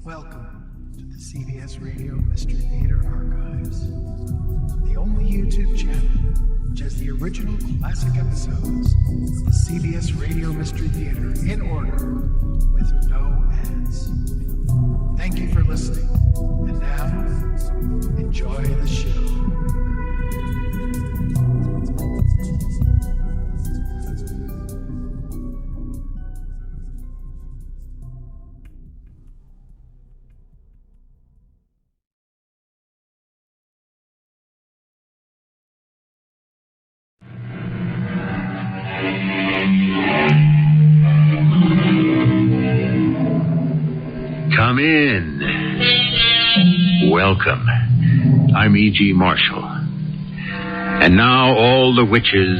Welcome to the CBS Radio Mystery Theater Archives, the only YouTube channel which has the original classic episodes of the CBS Radio Mystery Theater in order with no ads. Thank you for listening, and now, enjoy the show. Come in. Welcome. I'm E.G. Marshall. And now all the witches,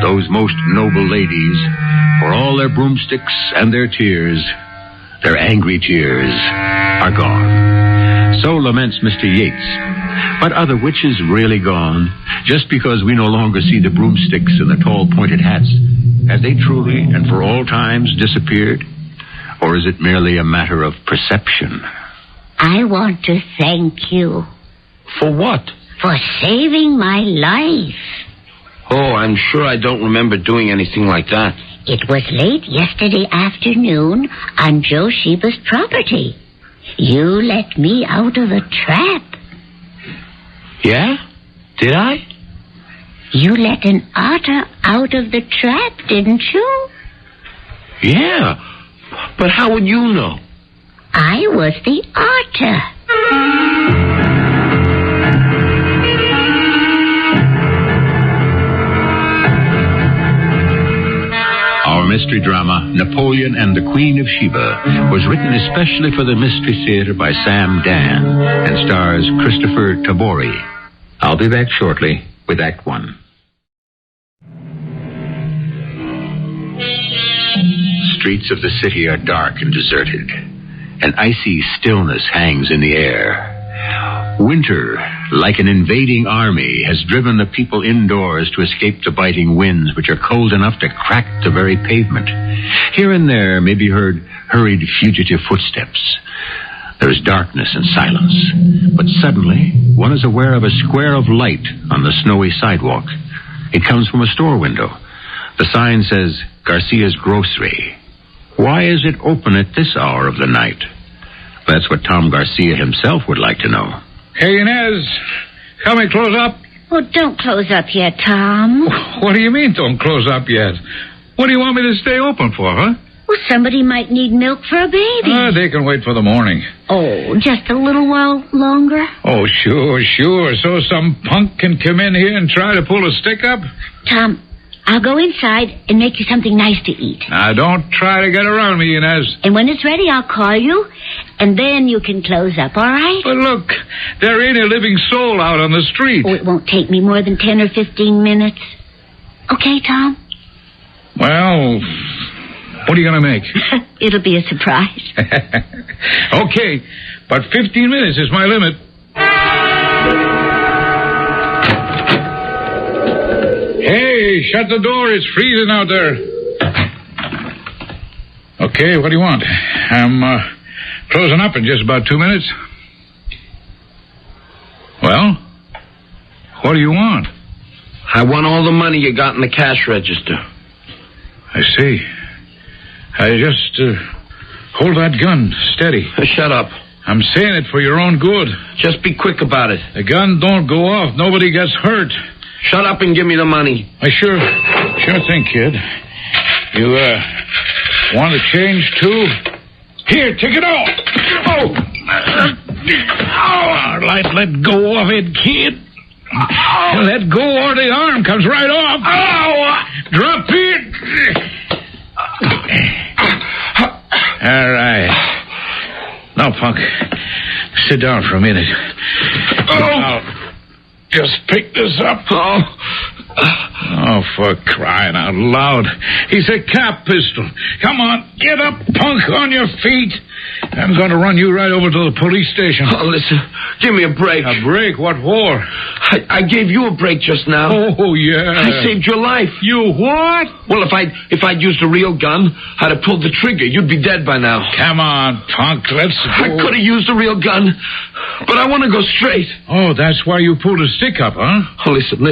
those most noble ladies, for all their broomsticks and their tears, their angry tears, are gone. So laments Mr. Yates. But are the witches really gone? Just because we no longer see the broomsticks and the tall pointed hats, have they truly and for all times disappeared? Or is it merely a matter of perception? I want to thank you. For what? For saving my life. Oh, I'm sure I don't remember doing anything like that. It was late yesterday afternoon on Joe Sheba's property. You let me out of a trap. Yeah? Did I? You let an otter out of the trap, didn't you? Yeah. But how would you know? I was the otter. Our mystery drama, Napoleon and the Queen of Sheba, was written especially for the Mystery Theater by Sam Dann and stars Kristoffer Tabori. I'll be back shortly with Act One. Streets of the city are dark and deserted. An icy stillness hangs in the air. Winter, like an invading army, has driven the people indoors to escape the biting winds, which are cold enough to crack the very pavement. Here and there may be heard hurried fugitive footsteps. There is darkness and silence. But suddenly, one is aware of a square of light on the snowy sidewalk. It comes from a store window. The sign says, Garcia's Grocery. Why is it open at this hour of the night? That's what Tom Garcia himself would like to know. Hey, Inez, can we close up? Oh, don't close up yet, Tom. What do you mean, don't close up yet? What do you want me to stay open for, huh? Well, somebody might need milk for a baby. They can wait for the morning. Oh, just a little while longer? Oh, sure. So some punk can come in here and try to pull a stick up? Tom, I'll go inside and make you something nice to eat. Now, don't try to get around me, Inez. And when it's ready, I'll call you, and then you can close up, all right? But look, there ain't a living soul out on the street. Oh, it won't take me more than 10 or 15 minutes. Okay, Tom? Well, what are you going to make? It'll be a surprise. Okay, but 15 minutes is my limit. Hey, shut the door. It's freezing out there. Okay, what do you want? I'm closing up in just about 2 minutes. Well, what do you want? I want all the money you got in the cash register. I see. I just hold that gun steady. Shut up. I'm saying it for your own good. Just be quick about it. The gun don't go off. Nobody gets hurt. Shut up and give me the money. I sure thing, kid. You, want to change, too? Here, take it off. Let go of it, kid. Let go or the arm comes right off. Drop it. All right. Now, punk, sit down for a minute. I'll just pick this up. Oh, for crying out loud. He's a cap pistol. Come on, get up, punk, on your feet. I'm going to run you right over to the police station. Oh, listen, give me a break. A break? What for? I gave you a break just now. Oh, yeah. I saved your life. You what? Well, if I'd used a real gun, I'd have pulled the trigger. You'd be dead by now. Come on, punk, let's go. I could have used a real gun, but I want to go straight. Oh, that's why you pulled a stick up, huh? Oh, listen.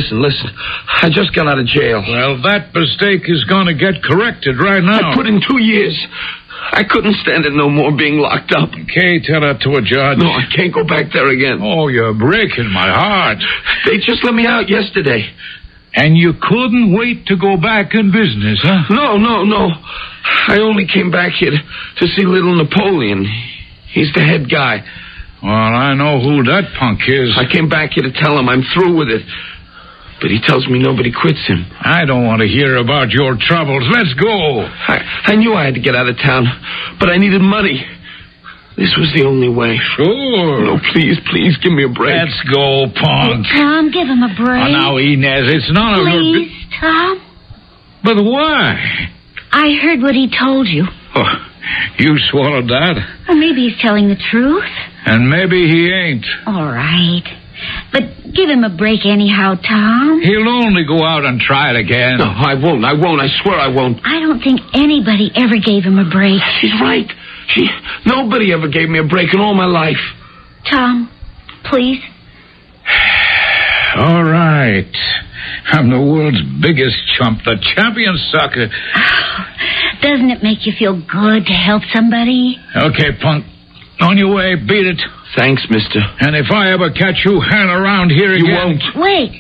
I just got out of jail. Well, that mistake is going to get corrected right now. I put in 2 years. I couldn't stand it no more being locked up. Okay, tell that to a judge. No, I can't go back there again. Oh, you're breaking my heart. They just let me out yesterday. And you couldn't wait to go back in business, huh? No. I only came back here to see little Napoleon. He's the head guy. Well, I know who that punk is. I came back here to tell him I'm through with it. But he tells me nobody quits him. I don't want to hear about your troubles. Let's go. I knew I had to get out of town, but I needed money. This was the only way. Sure. No, please, give me a break. Let's go, punk. Tom, give him a break. Oh, now, Inez, it's none of your... Please, Tom. But why? I heard what he told you. Oh, you swallowed that? Well, maybe he's telling the truth. And maybe he ain't. All right. But give him a break anyhow, Tom. He'll only go out and try it again. No, I won't. I swear I won't. I don't think anybody ever gave him a break. She's right. Nobody ever gave me a break in all my life. Tom, please. All right. I'm the world's biggest chump, the champion sucker. Doesn't it make you feel good to help somebody? Okay, punk. On your way, beat it. Thanks, mister. And if I ever catch you hanging around here again... You won't. Wait.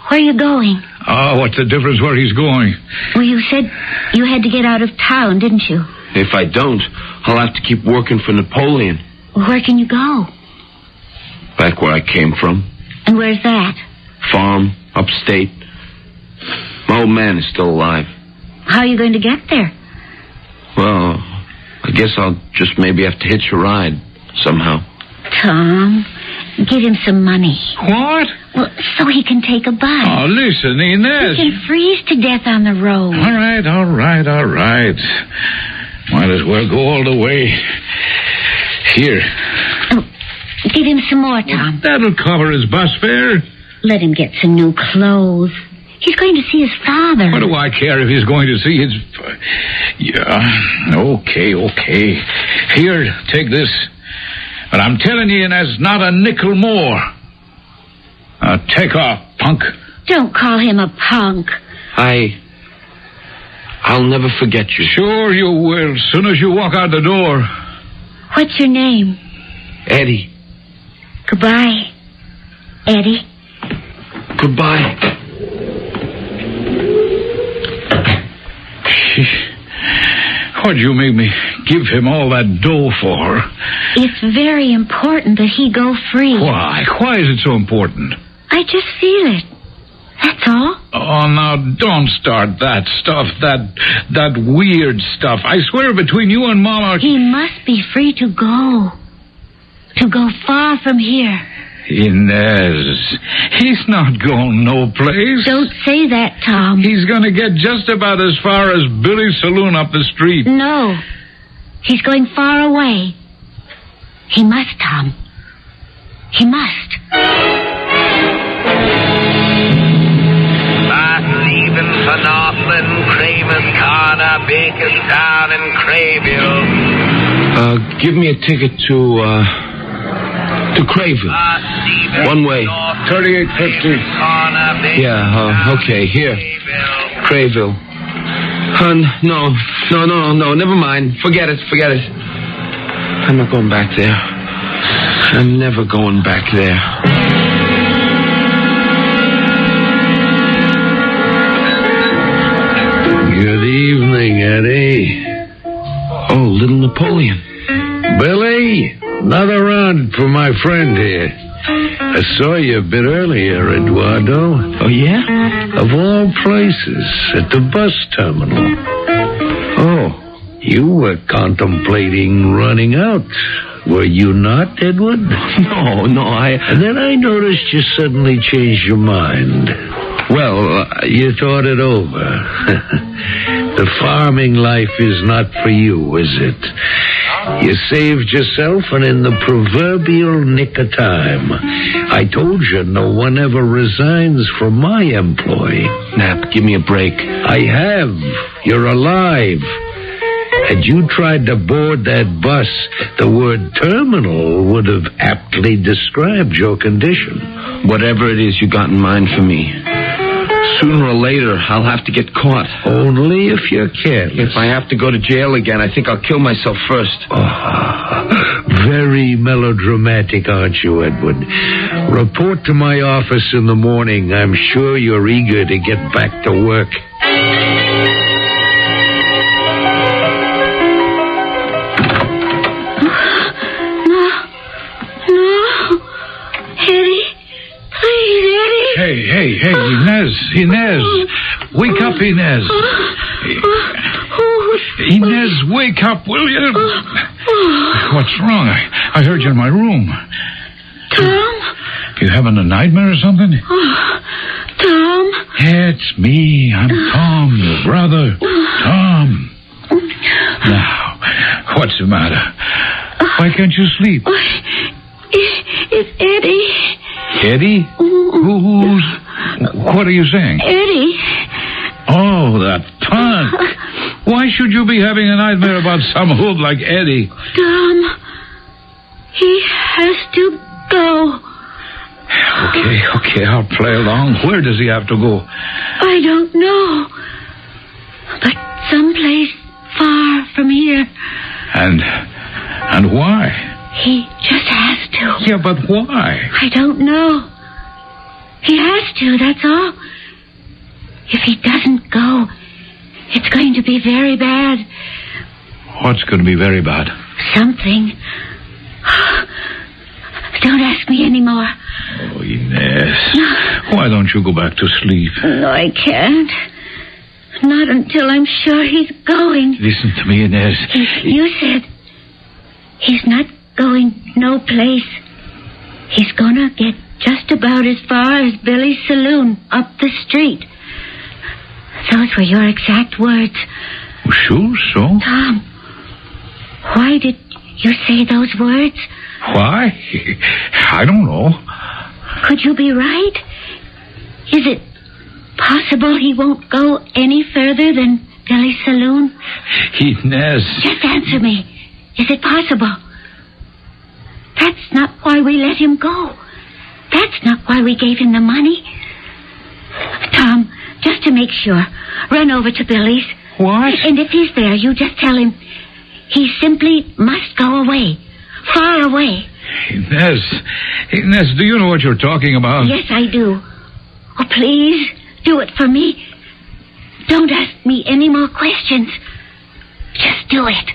Where are you going? Oh, what's the difference where he's going? Well, you said you had to get out of town, didn't you? If I don't, I'll have to keep working for Napoleon. Where can you go? Back where I came from. And where's that? Farm, upstate. My old man is still alive. How are you going to get there? Well, I guess I'll just maybe have to hitch a ride somehow. Tom, give him some money. What? Well, so he can take a bite. Oh, listen, Inez. He can freeze to death on the road. All right. Might as well go all the way. Here. Oh, give him some more, Tom. That'll cover his bus fare. Let him get some new clothes. He's going to see his father. What do I care if he's going to see his... Yeah, okay. Here, take this. But I'm telling you, Inez, not a nickel more. Now, take off, punk. Don't call him a punk. I'll never forget you. Sure you will, as soon as you walk out the door. What's your name? Eddie. Goodbye, Eddie. Goodbye. What'd you make me give him all that dough for? It's very important that he go free. Why? Why is it so important? I just feel it. That's all. Oh, now, don't start that stuff, that weird stuff. I swear between you and Mama... He must be free to go. To go far from here. Inez, he's not going no place. Don't say that, Tom. He's going to get just about as far as Billy's saloon up the street. No. He's going far away. He must, Tom. He must. For Northland, Craven's Corner, Bakerstown, and Crayville. Give me a ticket to Crayville. One way. 3850. Yeah, okay, here. Crayville. No, never mind. Forget it. I'm not going back there. I'm never going back there. Good evening, Eddie. Oh, little Napoleon. Billy, another round for my friend here. I saw you a bit earlier, Eduardo. Oh, yeah? Of all places, at the bus terminal. Oh, you were contemplating running out. Were you not, Edward? No, And then I noticed you suddenly changed your mind. Oh, you thought it over. The farming life is not for you, is it? You saved yourself, and in the proverbial nick of time. I told you no one ever resigns from my employ. Nap, give me a break. I have. You're alive. Had you tried to board that bus, the word terminal would have aptly described your condition. Whatever it is you got in mind for me. Sooner or later, I'll have to get caught. Only if you're careless. If I have to go to jail again, I think I'll kill myself first. Very melodramatic, aren't you, Edward? Report to my office in the morning. I'm sure you're eager to get back to work. Hey, Inez. Wake up, Inez. Inez, wake up, will you? What's wrong? I heard you in my room. Tom? You having a nightmare or something? Tom? It's me. I'm Tom, your brother. Tom. Now, what's the matter? Why can't you sleep? It's Eddie. Eddie? What are you saying? Eddie. Oh, that punk. Why should you be having a nightmare about some hood like Eddie? Tom, he has to go. Okay, I'll play along. Where does he have to go? I don't know. But someplace far from here. And why? He just has to. Yeah, but why? I don't know. He has to, that's all. If he doesn't go, it's going to be very bad. What's going to be very bad? Something. Don't ask me anymore. Oh, Inez. Why don't you go back to sleep? No, I can't. Not until I'm sure he's going. Listen to me, Inez. You said he's not going no place. He's gonna get just about as far as Billy's saloon up the street. Those were your exact words. Sure, so? Tom, why did you say those words? Why? I don't know. Could you be right? Is it possible he won't go any further than Billy's saloon? Inez. Just answer me. Is it possible? That's not why we let him go. That's not why we gave him the money. Tom, just to make sure, run over to Billy's. What? And if he's there, you just tell him he simply must go away. Far away. Inez, do you know what you're talking about? Yes, I do. Oh, please, do it for me. Don't ask me any more questions. Just do it.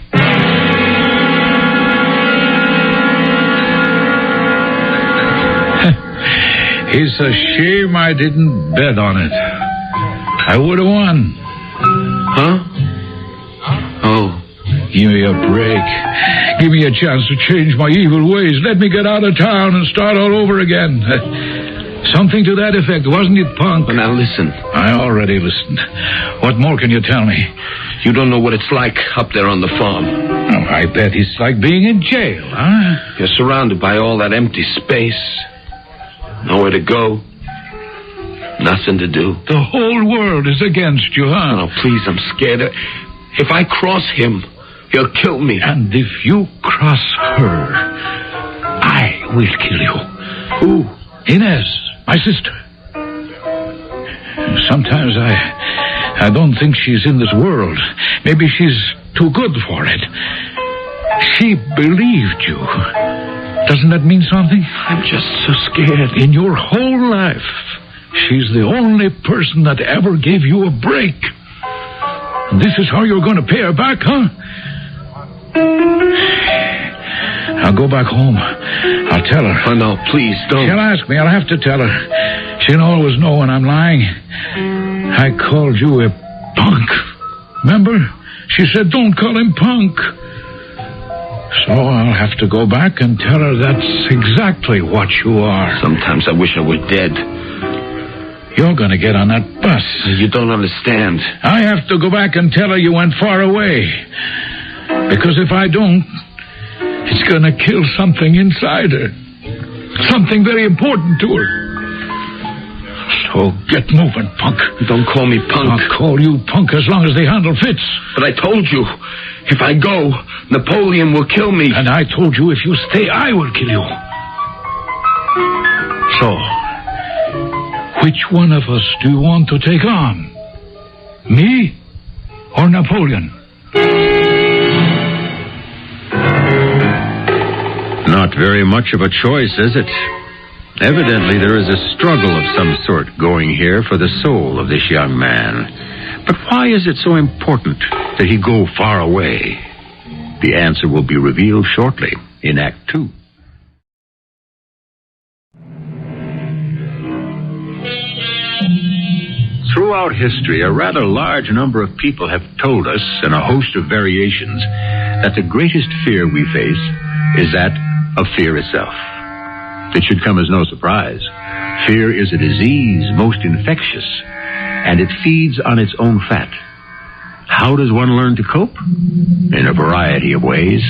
It's a shame I didn't bet on it. I would have won. Huh? Oh. Give me a break. Give me a chance to change my evil ways. Let me get out of town and start all over again. Something to that effect, wasn't it, punk? But now listen. I already listened. What more can you tell me? You don't know what it's like up there on the farm. Oh, I bet it's like being in jail, huh? You're surrounded by all that empty space. Nowhere to go. Nothing to do. The whole world is against you, huh? Oh, please, I'm scared. If I cross him, he'll kill me. And if you cross her, I will kill you. Who? Inez, my sister. Sometimes I don't think she's in this world. Maybe she's too good for it. She believed you. Doesn't that mean something? I'm just so scared. In your whole life, she's the only person that ever gave you a break. And this is how you're going to pay her back, huh? I'll go back home. I'll tell her. Oh, no, please, don't. She'll ask me. I'll have to tell her. She'll always know when I'm lying. I called you a punk. Remember? She said, don't call him punk. So I'll have to go back and tell her that's exactly what you are. Sometimes I wish I were dead. You're going to get on that bus. You don't understand. I have to go back and tell her you went far away. Because if I don't, it's going to kill something inside her. Something very important to her. So get moving, punk. Don't call me punk. I'll call you punk as long as the handle fits. But I told you, if I go, Napoleon will kill me. And I told you if you stay, I will kill you. So, which one of us do you want to take on? Me or Napoleon? Not very much of a choice, is it? Evidently, there is a struggle of some sort going here for the soul of this young man. But why is it so important that he go far away? The answer will be revealed shortly in Act 2. Throughout history, a rather large number of people have told us, in a host of variations, that the greatest fear we face is that of fear itself. It should come as no surprise. Fear is a disease most infectious, and it feeds on its own fat. How does one learn to cope? In a variety of ways,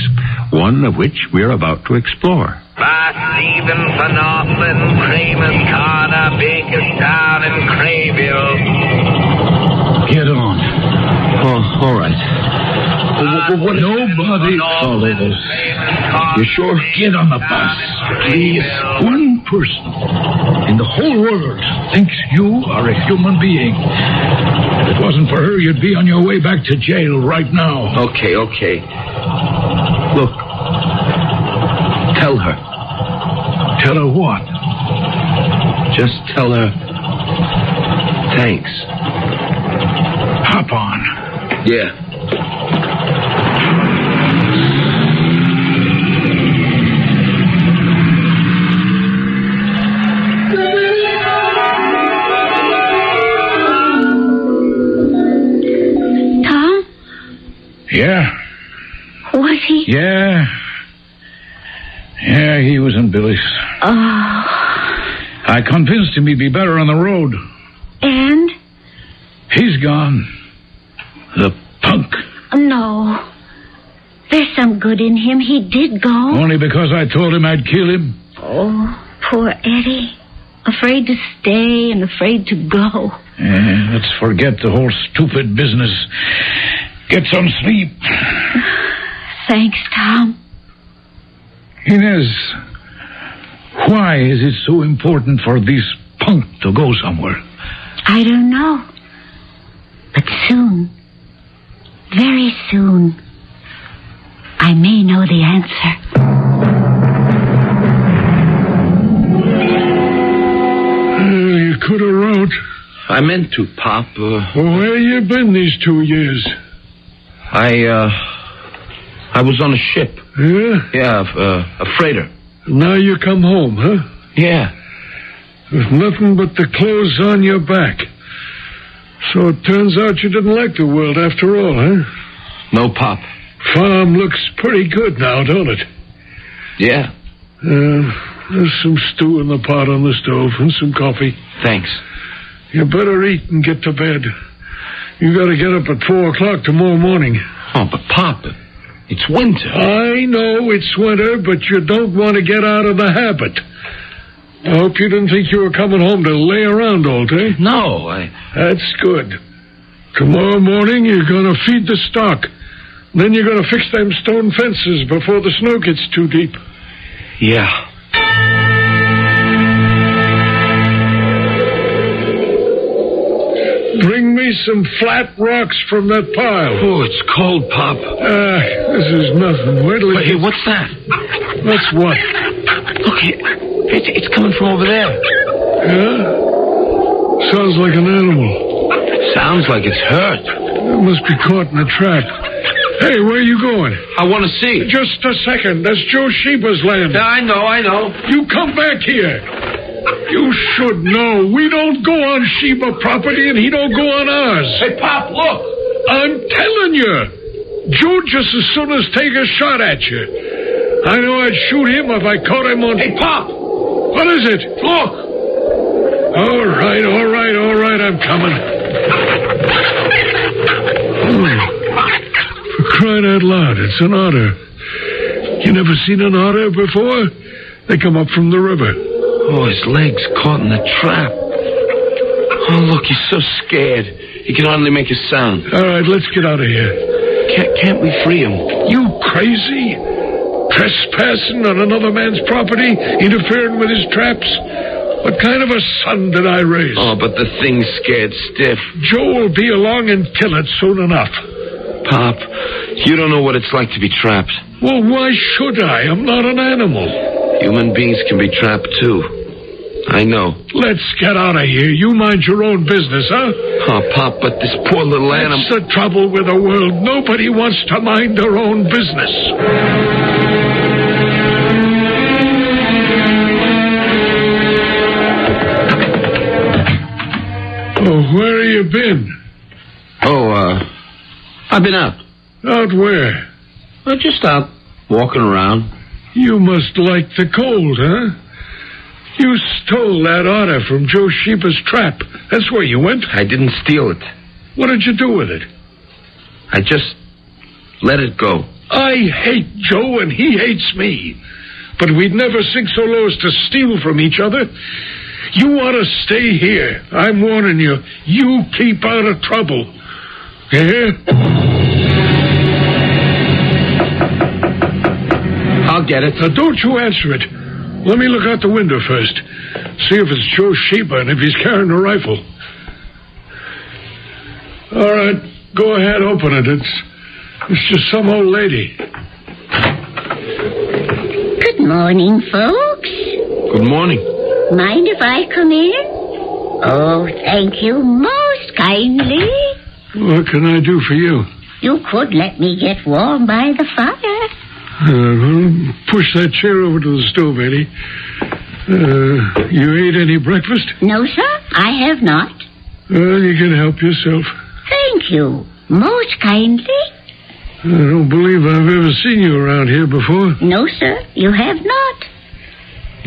one of which we're about to explore. Stephen for Northland, Kramer's Corner, Bakerstown, and Crayville. Get on. Oh, all right. Nobody follow us. You sure? Get on the bus, please. One person in the whole world thinks you are a human being. If it wasn't for her, you'd be on your way back to jail right now. Okay. Look. Tell her. Tell her what? Just tell her thanks. Hop on. Yeah. Yeah? Was he? Yeah, he was in Billy's. Oh. I convinced him he'd be better on the road. And? He's gone. The punk. No. There's some good in him. He did go. Only because I told him I'd kill him. Oh, poor Eddie. Afraid to stay and afraid to go. Yeah, let's forget the whole stupid business. Get some sleep. Thanks, Tom. Inez, why is it so important for this punk to go somewhere? I don't know. But soon, very soon, I may know the answer. You could have wrote. I meant to, Pop. Where you been these 2 years? I was on a ship. Yeah? Yeah, a freighter. Now you come home, huh? Yeah. With nothing but the clothes on your back. So it turns out you didn't like the world after all, huh? No, Pop. Farm looks pretty good now, don't it? Yeah. There's some stew in the pot on the stove and some coffee. Thanks. You better eat and get to bed. You got to get up at 4 o'clock tomorrow morning. Oh, but Pop, it's winter. I know it's winter, but you don't want to get out of the habit. I hope you didn't think you were coming home to lay around all day. No, That's good. Tomorrow morning, you're going to feed the stock. Then you're going to fix them stone fences before the snow gets too deep. Yeah. Bring me some flat rocks from that pile. Oh, it's cold, Pop. This is nothing. Wait till Hey, what's that? That's what? Look, it's coming from over there. Yeah? Sounds like an animal. Sounds like it's hurt. It must be caught in a trap. Hey, where are you going? I want to see. Just a second. That's Joe Sheba's land. Yeah, I know. You come back here. You should know. We don't go on Sheba property, and he don't go on ours. Hey, Pop, look. I'm telling you. Joe just as soon as take a shot at you. I know I'd shoot him if I caught him on... Hey, Pop. What is it? Look. All right, I'm coming. For crying out loud, it's an otter. You never seen an otter before? They come up from the river. Oh, his leg's caught in the trap. Oh, look, he's so scared. He can hardly make a sound. All right, let's get out of here. Can't we free him? You crazy? Trespassing on another man's property? Interfering with his traps? What kind of a son did I raise? Oh, but the thing's scared stiff. Joe will be along and kill it soon enough. Pop, you don't know what it's like to be trapped. Well, why should I? I'm not an animal. Human beings can be trapped, too. I know. Let's get out of here. You mind your own business, huh? Oh, Pop, but this poor little animal... That's the trouble with the world. Nobody wants to mind their own business. Oh, where have you been? I've been out. Out where? Just out, walking around. You must like the cold, huh? You stole that otter from Joe Sheba's trap. That's where you went. I didn't steal it. What did you do with it? I just let it go. I hate Joe and he hates me. But we'd never sink so low as to steal from each other. You ought to stay here. I'm warning you. You keep out of trouble. You hear? I'll get it. Now, don't you answer it. Let me look out the window first. See if it's Joe Sheba and if he's carrying a rifle. All right. Go ahead, open it. It's just some old lady. Good morning, folks. Good morning. Mind if I come in? Oh, thank you most kindly. What can I do for you? You could let me get warm by the fire. Push that chair over to the stove, Eddie. You ate any breakfast? No, sir, I have not. Well, you can help yourself. Thank you most kindly. I don't believe I've ever seen you around here before. No, sir, you have not.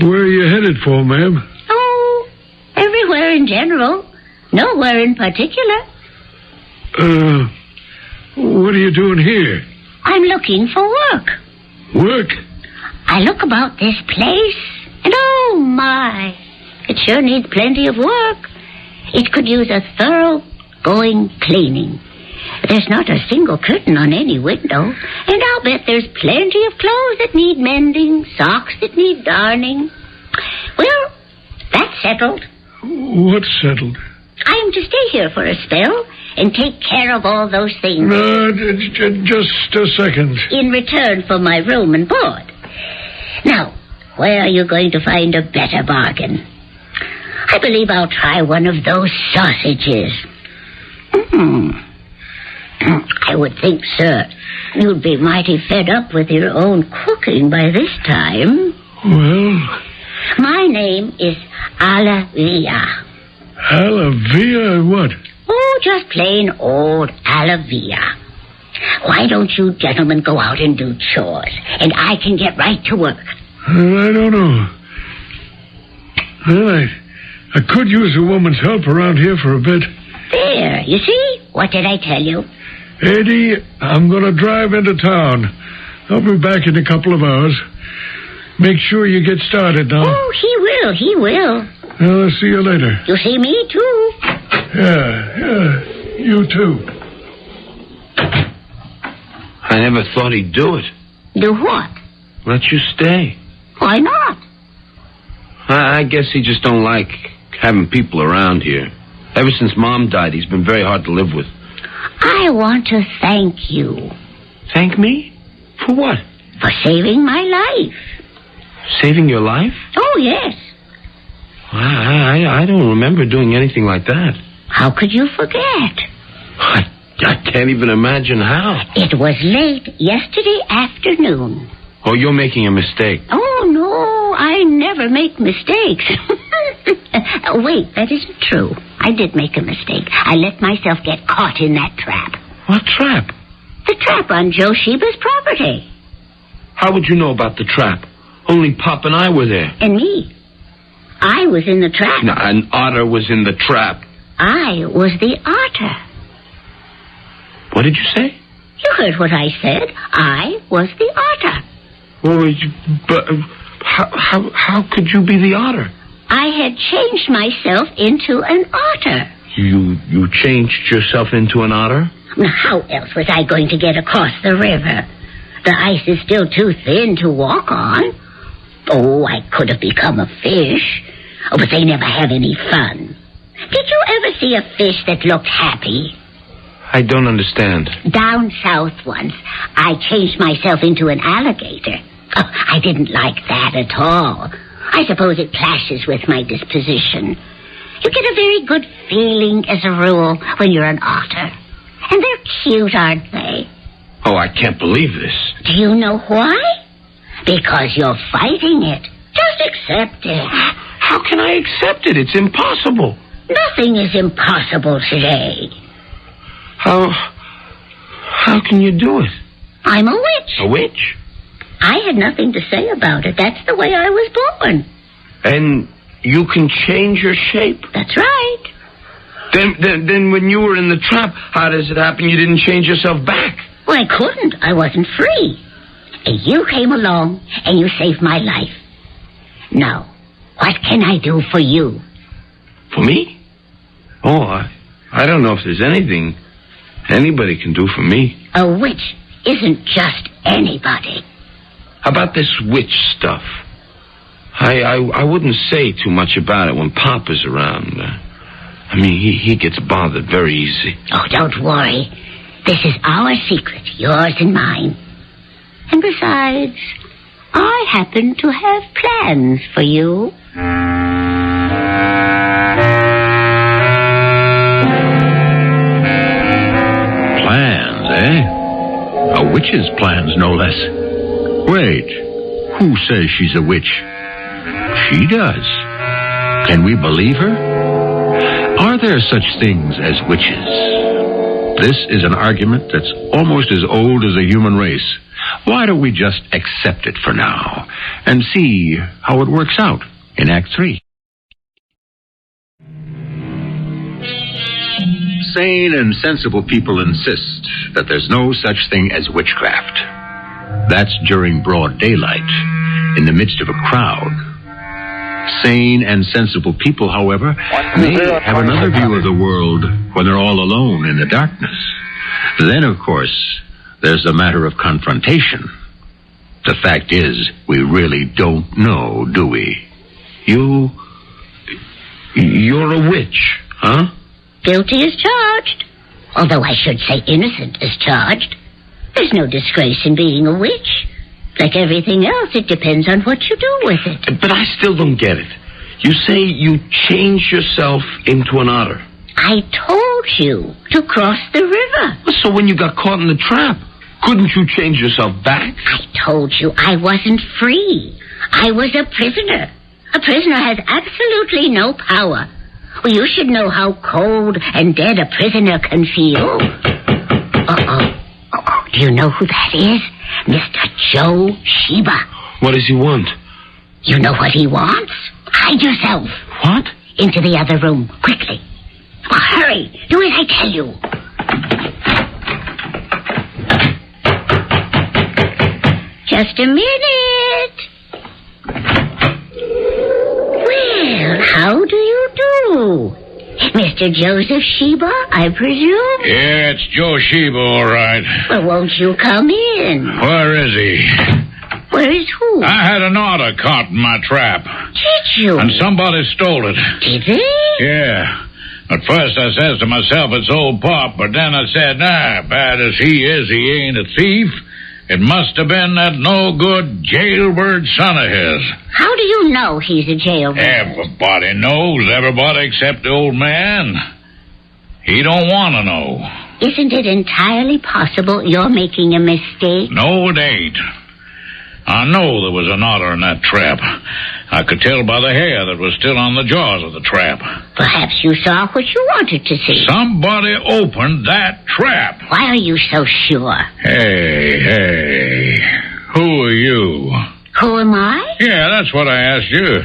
Where are you headed for, ma'am? Oh, everywhere in general. Nowhere in particular. What are you doing here? I'm looking for work. Work? I look about this place, and oh my, it sure needs plenty of work. It could use a thorough-going cleaning. There's not a single curtain on any window, and I'll bet there's plenty of clothes that need mending, socks that need darning. Well, that's settled. What's settled? I'm to stay here for a spell and take care of all those things. Just a second. In return for my room and board. Now, where are you going to find a better bargain? I believe I'll try one of those sausages. I would think, sir, you'd be mighty fed up with your own cooking by this time. Well? My name is Alavia. Alavia what? Oh, just plain old Alavia. Why don't you gentlemen go out and do chores, and I can get right to work? I don't know. Well, I could use a woman's help around here for a bit. There, you see? What did I tell you? Eddie, I'm going to drive into town. I'll be back in a couple of hours. Make sure you get started now. Oh, he will. Well, I'll see you later. You'll see me, too. Yeah, you too. I never thought he'd do it. Do what? Let you stay. Why not? I guess he just don't like having people around here. Ever since Mom died, he's been very hard to live with. I want to thank you. Thank me? For what? For saving my life. Saving your life? Oh, yes. I don't remember doing anything like that. How could you forget? I can't even imagine how. It was late yesterday afternoon. Oh, you're making a mistake. Oh, no, I never make mistakes. Wait, that isn't true. I did make a mistake. I let myself get caught in that trap. What trap? The trap on Joe Sheba's property. How would you know about the trap? Only Pop and I were there. And me. I was in the trap. No, an otter was in the trap. I was the otter. What did you say? You heard what I said. I was the otter. Well, but how could you be the otter? I had changed myself into an otter. You changed yourself into an otter? Now, how else was I going to get across the river? The ice is still too thin to walk on. Oh, I could have become a fish. Oh, but they never have any fun. Did you ever see a fish that looked happy? I don't understand. Down south once, I changed myself into an alligator. Oh, I didn't like that at all. I suppose it clashes with my disposition. You get a very good feeling, as a rule, when you're an otter. And they're cute, aren't they? Oh, I can't believe this. Do you know why? Because you're fighting it. Just accept it. How can I accept it? It's impossible. Nothing is impossible today. How can you do it? I'm a witch. A witch? I had nothing to say about it. That's the way I was born. And you can change your shape? That's right. Then when you were in the trap, how does it happen you didn't change yourself back? Well, I couldn't. I wasn't free. And you came along, and you saved my life. Now, what can I do for you? For me? Oh, I don't know if there's anything anybody can do for me. A witch isn't just anybody. How about this witch stuff? I wouldn't say too much about it when Papa's around. I mean, he gets bothered very easy. Oh, don't worry. This is our secret, yours and mine. And besides, I happen to have plans for you. Plans, eh? A witch's plans, no less. Wait, who says she's a witch? She does. Can we believe her? Are there such things as witches? This is an argument that's almost as old as the human race. Why don't we just accept it for now and see how it works out in Act 3? Sane and sensible people insist that there's no such thing as witchcraft. That's during broad daylight, in the midst of a crowd. Sane and sensible people, however, may have another view of the world when they're all alone in the darkness. Then, of course, there's the matter of confrontation. The fact is, we really don't know, do we? You're a witch, huh? Guilty as charged. Although I should say innocent as charged. There's no disgrace in being a witch. Like everything else, it depends on what you do with it. But I still don't get it. You say you changed yourself into an otter. I told you to cross the river. So when you got caught in the trap, couldn't you change yourself back? I told you I wasn't free. I was a prisoner. A prisoner has absolutely no power. Well, you should know how cold and dead a prisoner can feel. Uh-oh. Do you know who that is? Mr. Joe SHEBA. What does he want? You know what he wants? Hide yourself. What? Into the other room, quickly. Oh, hurry. Do as I tell you. Just a minute. Well, how do you do? Mr. Joseph SHEBA, I presume? Yeah, it's Joe SHEBA, all right. Well, won't you come in? Where is he? Where is who? I had an otter caught in my trap. Did you? And somebody stole it. Did they? Yeah. At first I says to myself, it's old Pop, but then I said, nah, bad as he is, he ain't a thief. It must have been that no-good jailbird son of his. How do you know he's a jailbird? Everybody knows, everybody except the old man. He don't want to know. Isn't it entirely possible you're making a mistake? No, it ain't. I know there was an otter in that trap. I could tell by the hair that was still on the jaws of the trap. Perhaps you saw what you wanted to see. Somebody opened that trap. Why are you so sure? Hey, who are you? Who am I? Yeah, that's what I asked you.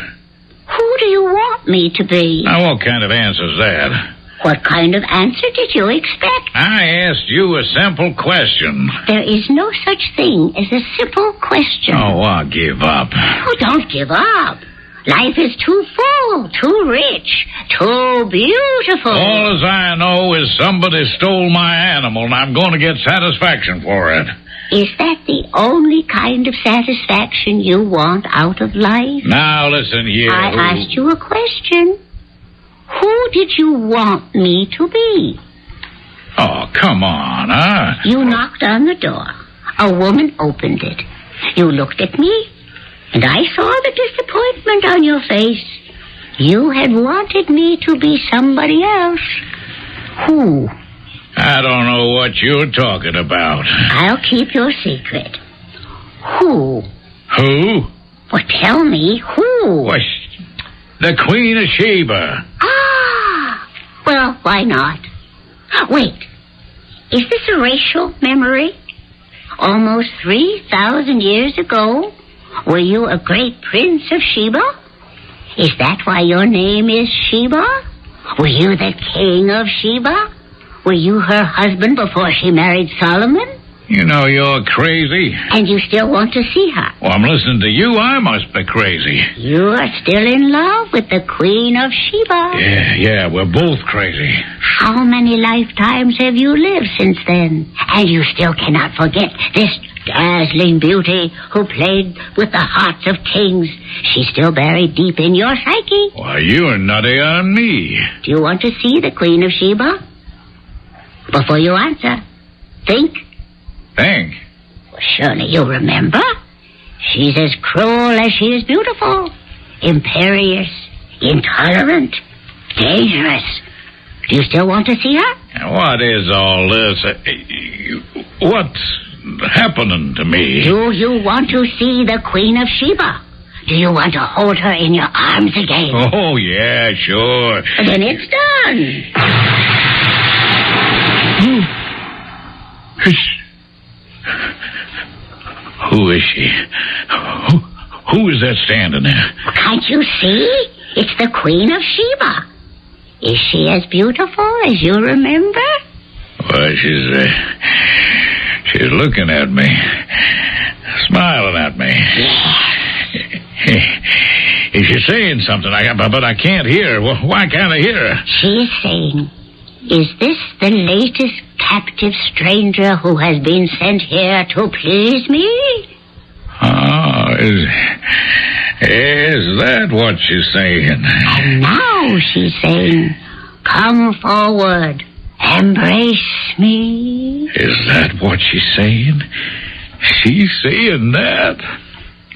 Who do you want me to be? Now, what kind of answer's that? What kind of answer did you expect? I asked you a simple question. There is no such thing as a simple question. Oh, I'll give up. Oh, don't give up. Life is too full, too rich, too beautiful. All as I know is somebody stole my animal, and I'm going to get satisfaction for it. Is that the only kind of satisfaction you want out of life? Now, listen here. I asked you a question. Who did you want me to be? Oh, come on, huh? You knocked on the door. A woman opened it. You looked at me, and I saw the disappointment on your face. You had wanted me to be somebody else. Who? I don't know what you're talking about. I'll keep your secret. Who? Who? Well, tell me who. Why, the Queen of Sheba. Ah! Well, why not? Wait. Is this a racial memory? Almost 3,000 years ago, were you a great prince of Sheba? Is that why your name is Sheba? Were you the king of Sheba? Were you her husband before she married Solomon? You know you're crazy. And you still want to see her? Well, I'm listening to you. I must be crazy. You are still in love with the Queen of Sheba. Yeah, we're both crazy. How many lifetimes have you lived since then? And you still cannot forget this dazzling beauty who played with the hearts of kings. She's still buried deep in your psyche. Why, you're nutty on me. Do you want to see the Queen of Sheba? Before you answer, think. Think? Well, surely you remember. She's as cruel as she is beautiful. Imperious, intolerant, dangerous. Do you still want to see her? What is all this? What's happening to me? Do you want to see the Queen of Sheba? Do you want to hold her in your arms again? Oh, yeah, sure. Then it's done. Who is she? Who is that standing there? Can't you see? It's the Queen of Sheba. Is she as beautiful as you remember? Well, she's looking at me, smiling at me. Is she saying something? But I can't hear her. Well, why can't I hear her? She's saying, is this the latest captive stranger who has been sent here to please me? Oh, is that what she's saying? And now she's saying, come forward, embrace me. Is that what she's saying? She's saying that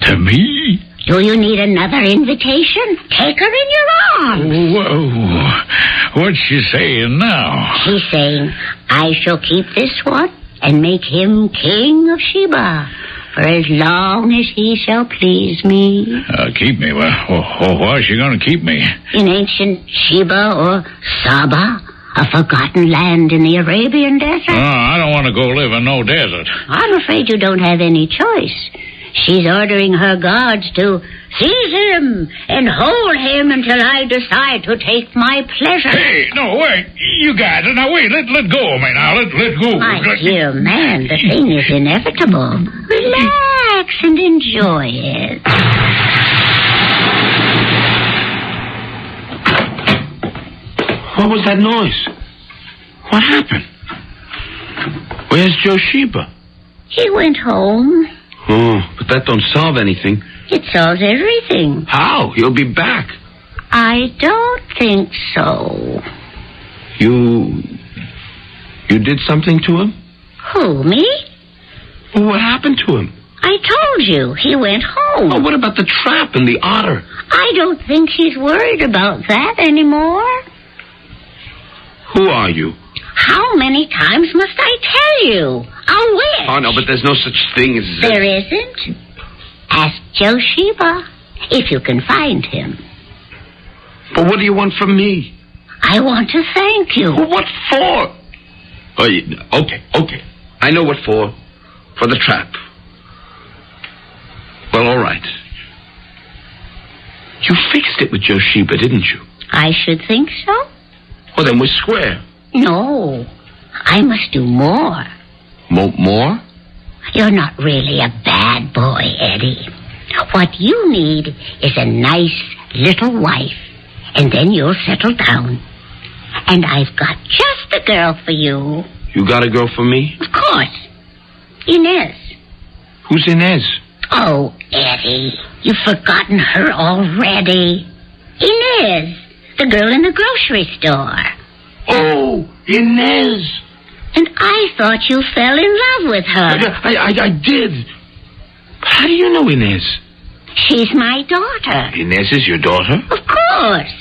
to me? Do you need another invitation? Take her in your arms. Whoa. What's she saying now? She's saying, I shall keep this one and make him king of Sheba for as long as he shall please me. Keep me? Well, why is she going to keep me? In ancient Sheba or Saba, a forgotten land in the Arabian desert. Oh, I don't want to go live in no desert. I'm afraid you don't have any choice. She's ordering her guards to seize him and hold him until I decide to take my pleasure. Hey, no, wait. You guys, now wait, let go of me now. Let go. My dear man, the thing is inevitable. Relax and enjoy it. What was that noise? What happened? Where's Josheba? He went home. Oh, but that don't solve anything. It solves everything. How? He'll be back. I don't think so. You did something to him? Who, me? Well, what happened to him? I told you, he went home. Oh, what about the trap and the otter? I don't think he's worried about that anymore. Who are you? How many times must I tell you? A witch. Oh, no, but there's no such thing as... There isn't. Ask Josheba, if you can find him. But what do you want from me? I want to thank you. Well, what for? Oh, okay. I know what for. For the trap. Well, all right. You fixed fixed it with your Sheba, didn't you? I should think so. Well, then we're square. No, I must do more. More? You're not really a bad boy, Eddie. What you need is a nice little wife, and then you'll settle down. And I've got just the girl for you. You got a girl for me? Of course. Inez. Who's Inez? Oh, Eddie, you've forgotten her already. Inez, the girl in the grocery store. Oh, Inez. And I thought you fell in love with her. I did. How do you know Inez? She's my daughter. Inez is your daughter? Of course.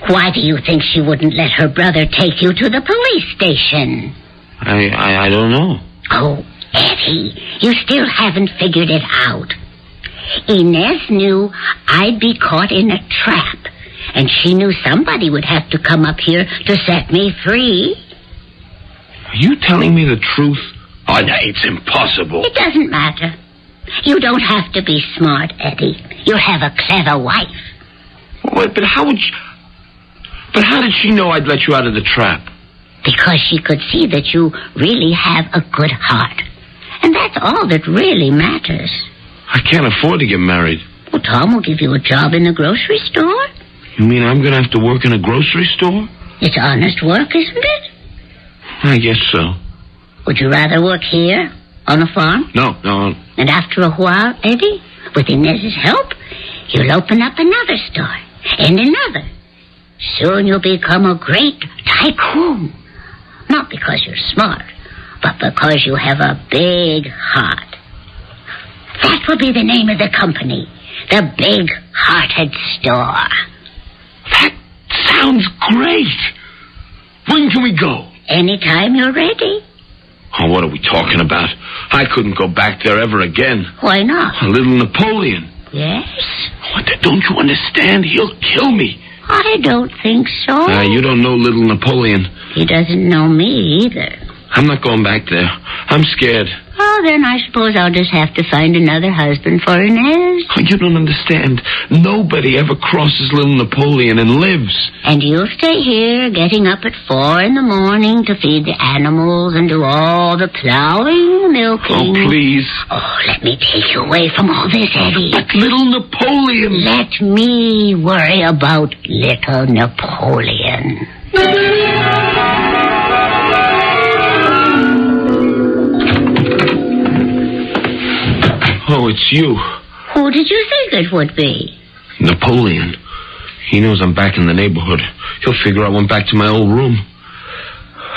Why do you think she wouldn't let her brother take you to the police station? I don't know. Oh, Eddie, you still haven't figured it out. Inez knew I'd be caught in a trap, and she knew somebody would have to come up here to set me free. Are you telling me the truth? Oh, no, it's impossible. It doesn't matter. You don't have to be smart, Eddie. You'll have a clever wife. Wait, but how did she know I'd let you out of the trap? Because she could see that you really have a good heart. And that's all that really matters. I can't afford to get married. Well, Tom will give you a job in the grocery store. You mean I'm going to have to work in a grocery store? It's honest work, isn't it? I guess so. Would you rather work here, on a farm? No. And after a while, Eddie, with Inez's help, you'll open up another store, and another. Soon you'll become a great tycoon. Not because you're smart, but because you have a big heart. That will be the name of the company, the Big Hearted Store. That sounds great. When can we go? Anytime you're ready. Oh, what are we talking about? I couldn't go back there ever again. Why not? A little Napoleon. Yes? What, don't you understand? He'll kill me. I don't think so. You don't know little Napoleon. He doesn't know me either. I'm not going back there. I'm scared. Oh, then I suppose I'll just have to find another husband for Inez. Oh, you don't understand. Nobody ever crosses little Napoleon and lives. And you'll stay here, getting up at 4 a.m. to feed the animals and do all the plowing, the milking. Oh, please. Oh, let me take you away from all this, Eddie. But little Napoleon. Let me worry about little Napoleon. Oh, it's you. Who did you think it would be? Napoleon. He knows I'm back in the neighborhood. He'll figure I went back to my old room.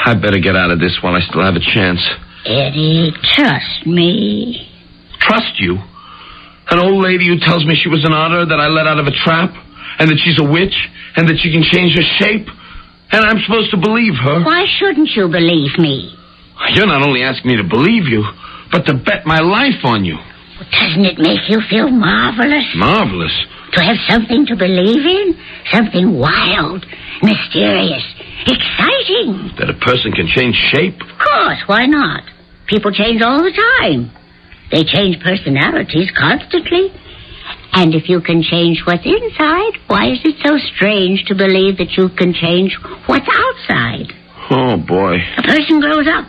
I better get out of this while I still have a chance. Eddie, trust me. Trust you? An old lady who tells me she was an otter that I let out of a trap, and that she's a witch, and that she can change her shape, and I'm supposed to believe her. Why shouldn't you believe me? You're not only asking me to believe you, but to bet my life on you. Doesn't it make you feel marvelous? Marvelous? To have something to believe in? Something wild, mysterious, exciting. That a person can change shape? Of course, why not? People change all the time. They change personalities constantly. And if you can change what's inside, why is it so strange to believe that you can change what's outside? Oh, boy. A person grows up.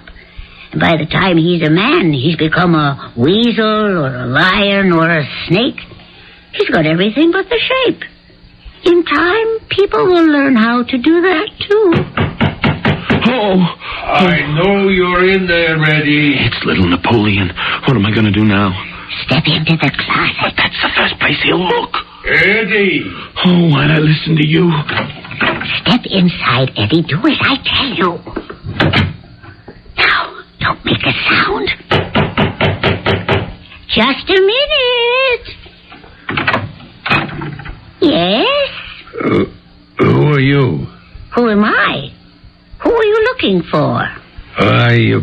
And by the time he's a man, he's become a weasel or a lion or a snake. He's got everything but the shape. In time, people will learn how to do that, too. Oh! I know you're in there, Eddie. It's little Napoleon. What am I going to do now? Step into the closet. But that's the first place he'll look. Eddie! Oh, why'd I listen to you? Step inside, Eddie. Do as I tell you. Now, don't make a sound. Just a minute. Yes? Who are you? Who am I? Who are you looking for? I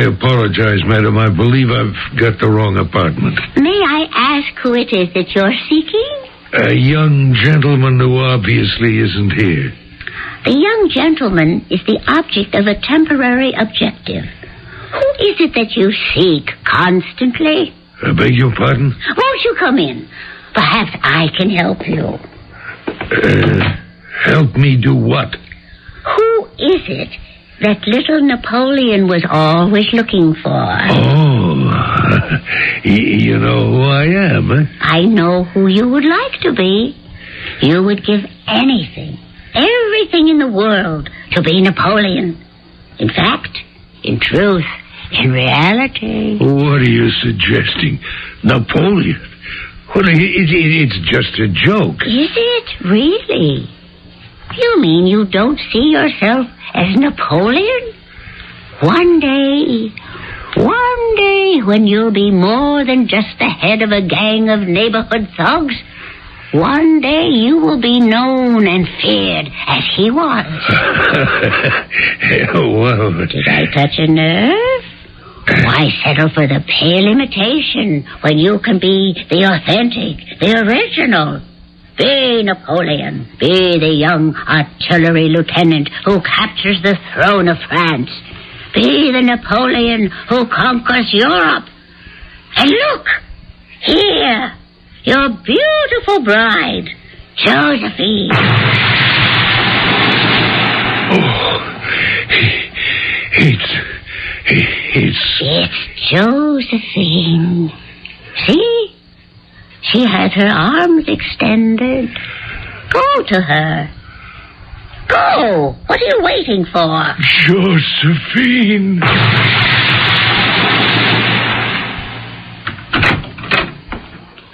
apologize, madam. I believe I've got the wrong apartment. May I ask who it is that you're seeking? A young gentleman who obviously isn't here. The young gentleman is the object of a temporary objective. Who is it that you seek constantly? I beg your pardon? Won't you come in? Perhaps I can help you. Help me do what? Who is it that little Napoleon was always looking for? Oh, you know who I am, eh? I know who you would like to be. You would give anything, everything in the world to be Napoleon. In fact, in truth, in reality. What are you suggesting? Napoleon? Well, it's just a joke. Is it really? You mean you don't see yourself as Napoleon? One day, when you'll be more than just the head of a gang of neighborhood thugs, one day you will be known and feared as he was. Well, did I touch a nerve? Why settle for the pale imitation when you can be the authentic, the original? Be Napoleon. Be the young artillery lieutenant who captures the throne of France. Be the Napoleon who conquers Europe. And look, here, your beautiful bride, Josephine. Oh, it's Josephine. See? She has her arms extended. Go to her. Go. What are you waiting for? Josephine.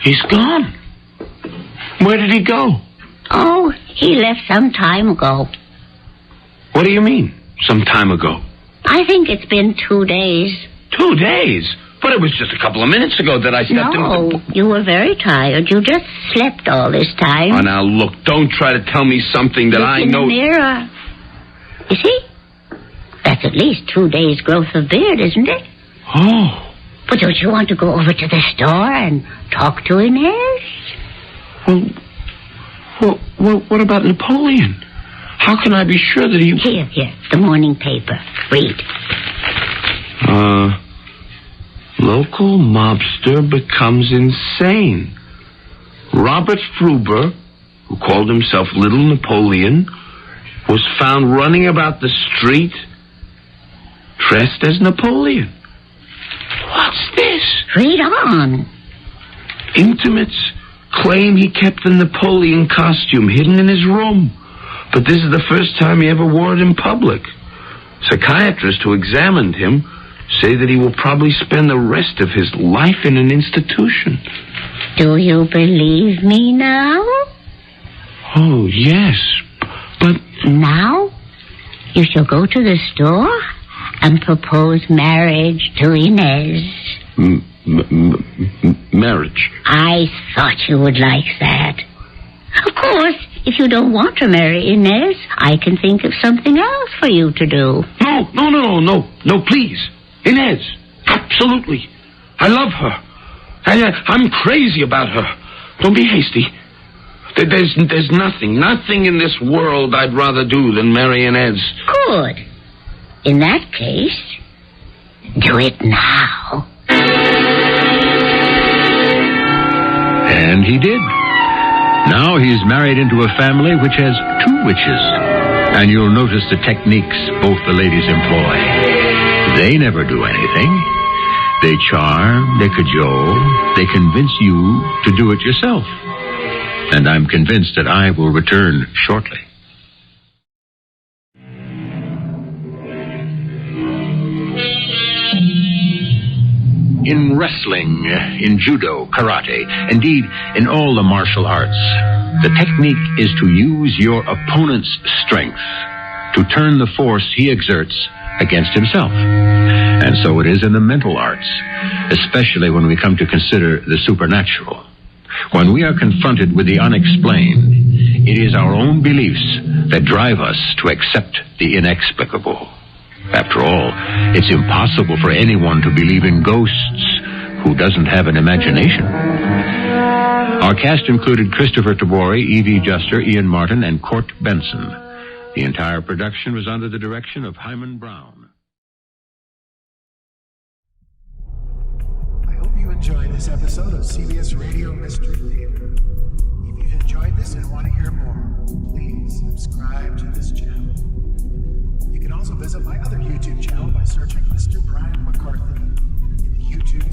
He's gone. Where did he go? Oh, he left some time ago. What do you mean, some time ago? I think it's been 2 days. 2 days? But it was just a couple of minutes ago that I stepped in. No, you were very tired. You just slept all this time. Oh, now, look, don't try to tell me something that I know. In the mirror. You see? That's at least 2 days' growth of beard, isn't it? Oh. But don't you want to go over to the store and talk to Inez? Well, what about Napoleon? How can I be sure that he... Here, the morning paper. Read. Local mobster becomes insane. Robert Fruber, who called himself Little Napoleon, was found running about the street dressed as Napoleon. What's this? Read on. Intimates claim he kept the Napoleon costume hidden in his room, but this is the first time he ever wore it in public. Psychiatrists who examined him say that he will probably spend the rest of his life in an institution. Do you believe me now? Oh, yes, but... Now, you shall go to the store and propose marriage to Inez. Marriage? I thought you would like that. Of course, if you don't want to marry Inez, I can think of something else for you to do. No, please. Inez, absolutely. I love her. I'm crazy about her. Don't be hasty. There's nothing in this world I'd rather do than marry Inez. Good. In that case, do it now. And he did. Now he's married into a family which has 2 witches. And you'll notice the techniques both the ladies employ. They never do anything. They charm, they cajole, they convince you to do it yourself. And I'm convinced that I will return shortly. In wrestling, in judo, karate, indeed in all the martial arts, the technique is to use your opponent's strength to turn the force he exerts against himself. And so it is in the mental arts, especially when we come to consider the supernatural. When we are confronted with the unexplained, it is our own beliefs that drive us to accept the inexplicable. After all, it's impossible for anyone to believe in ghosts who doesn't have an imagination. Our cast included Kristoffer Tabori, Evie Juster, Ian Martin, and Court Benson. The entire production was under the direction of Hyman Brown. I hope you enjoyed this episode of CBS Radio Mystery Theater. If you've enjoyed this and want to hear more, please subscribe to this channel. You can also visit my other YouTube channel by searching Mr. Brian McCarthy in the YouTube